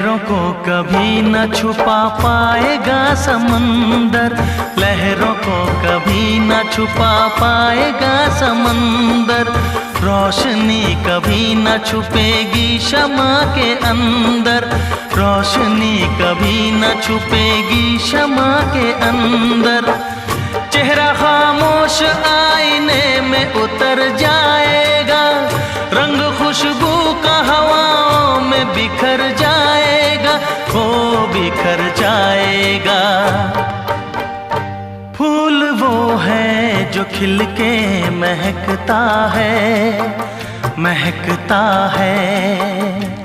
लहरों को कभी न छुपा पाएगा समंदर, लहरों को कभी न छुपा पाएगा समंदर। रोशनी कभी न छुपेगी शमा के अंदर, रोशनी कभी न छुपेगी शमा के अंदर। चेहरा खामोश आईने में उतर जाएगा, रंग खुशबू का हवाओं में बिखर जाएगा, वो बिखर जाएगा। फूल वो है जो खिल के महकता है, महकता है।